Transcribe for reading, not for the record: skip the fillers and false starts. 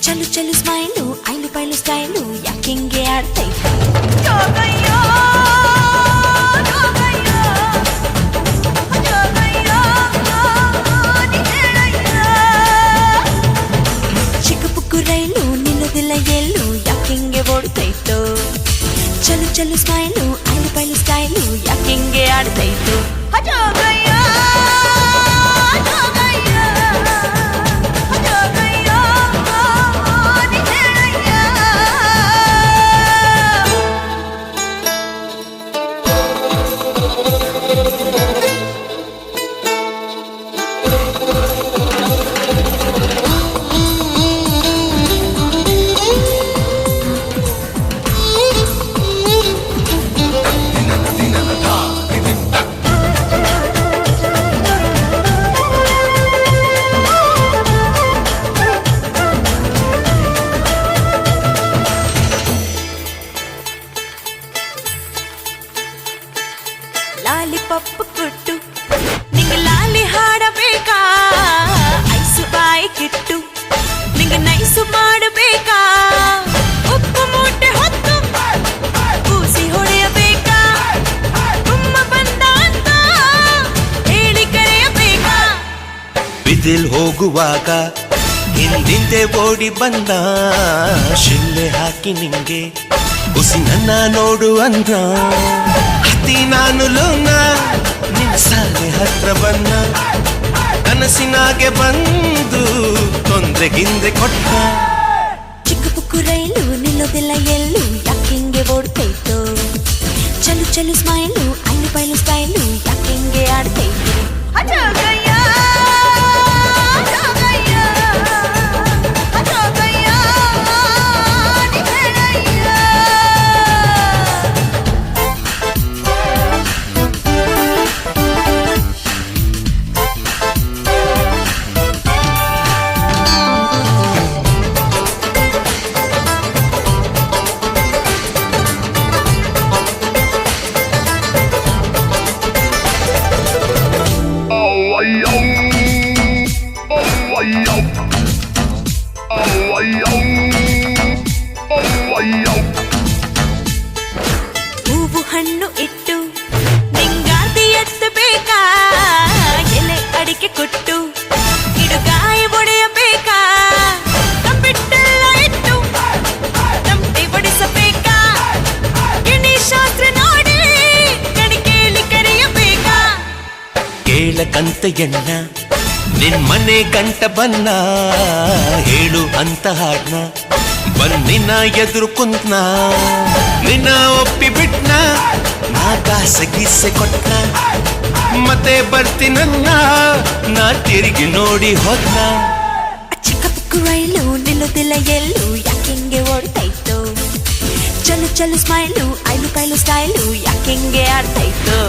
ಚಲು ಚಲು smile ಐಲು ಪೈಲು style ಯಾಕಿಂಗೆ ಆಡ್ತೈತೆ ಚಿಕ್ಕ ಪುಕ್ಕು ರೈಲು ನಿಲ್ಲೋದಿಲ್ಲ ಎಲ್ಲೂ ಯಾಕಿಂಗೆ ಓಡ್ತೈತೋ ಚಲು ಚಲು ಸ್ಮೈಲು ಐಲು ಪೈಲು ಸ್ಟೈಲು ಯಾಕಿಂಗೆ ಆಡ್ತೈತೋ ಲಾಲಿಪಾಪ್ ಕೊಟ್ಟು ನಿಂಗೆ ಲಾಲಿ ಹಾಡಬೇಕಾ ಐಸು ಬಾಯಿ ಕಿಟ್ಟು ನಿಂಗೆ ನೈಸು ಮಾಡಬೇಕಾ ಉಪ್ಪು ಮೂಟೆ ಹೊತ್ತು ಕೂಸಿ ಹೊಡೆಯಬೇಕಾ ತುಂಬ ಬಂದ ಅಂತ ಹೇಳಿ ಕರೆಯಬೇಕಾ ಬಿದಿಲ್ ಹೋಗುವಾಗ ಹಿಂದಿಂದೆ ಓಡಿ ಬಂದ ಶಿಲ್ಲೆ ಹಾಕಿ ನಿಂಗೆ ಉಸಿ ನನ್ನ ನೋಡು ಅಂದ ಹತ್ತಿ ನಾನು ಲೋನ ನಿನ್ನ ಸಾಲೆ ಹತ್ರ ಬನ್ನ ಕನಸಿನಾಗೆ ಬಂದು ತೊಂದ್ರೆಗಿಂದ್ರೆ ಕೊಟ್ಟ ಚಿಕ್ಕ ಪುಕ್ಕು ರೈಲು ನಿಲ್ಲೋದಿಲ್ಲ ಎಲ್ಲೂ ಯಾಕಿಂಗೆ ಓಡ್ತೈತೋ ಚಲು ಚಲು ಸ್ಮೈಲು ಐಲು ಪೈಲು ಸ್ಟೈಲು ಯಾಕಿಂಗೆ ಆಡ್ತೈತೋ ಹೂವು ಹಣ್ಣು ಇಟ್ಟು ನಿಂಗಾದಿ ಎತ್ತಬೇಕಾ ಎಲೆ ಅಡಿಕೆ ಕೊಟ್ಟು ಗಿಡಗಾಯ ಒಡೆಯಬೇಕಾ ಕಂಬಿಟ್ಟೆಲ್ಲ ಇಟ್ಟು ತಮಟೆ ಬಡಿಸಬೇಕಾ ಗಿಣಿ ಶಾಸ್ತ್ರ ನೋಡಿ ಕಣಿಕೇಳಿ ಕರೆಯಬೇಕಾ ಕೇಳಕಂತ ಎಣ್ಣ ನಿನ್ ಮನೆ ಗಂಟ ಬನ್ನ ಹೇಳು ಅಂತ ಹಾಡ್ನ ಬನ್ನಿನ ಎದುರು ಕುಂತ್ನ ನಿನ್ನ ಒಪ್ಪಿ ಬಿಟ್ನ ನಾ ಕಾಸೆ ಗೀಸೆ ಕೊಟ್ನ ಮತ್ತೆ ಬರ್ತೀನನ್ನ ನಾ ತಿರುಗಿ ನೋಡಿ ಹೋದ್ನ ಚಿಕ್ಕ ಪುಕ್ಕು ರೈಲು ನಿಲ್ಲೋದಿಲ್ಲ ಎಲ್ಲೂ ಯಾಕಿಂಗೆ ಓಡ್ತೈತೋ ಚಲು ಚಲು ಸ್ಮೈಲು ಐಲು ಪೈಲು ಸ್ಟೈಲು ಯಾಕಿಂಗೆ ಆಡ್ತೈತೋ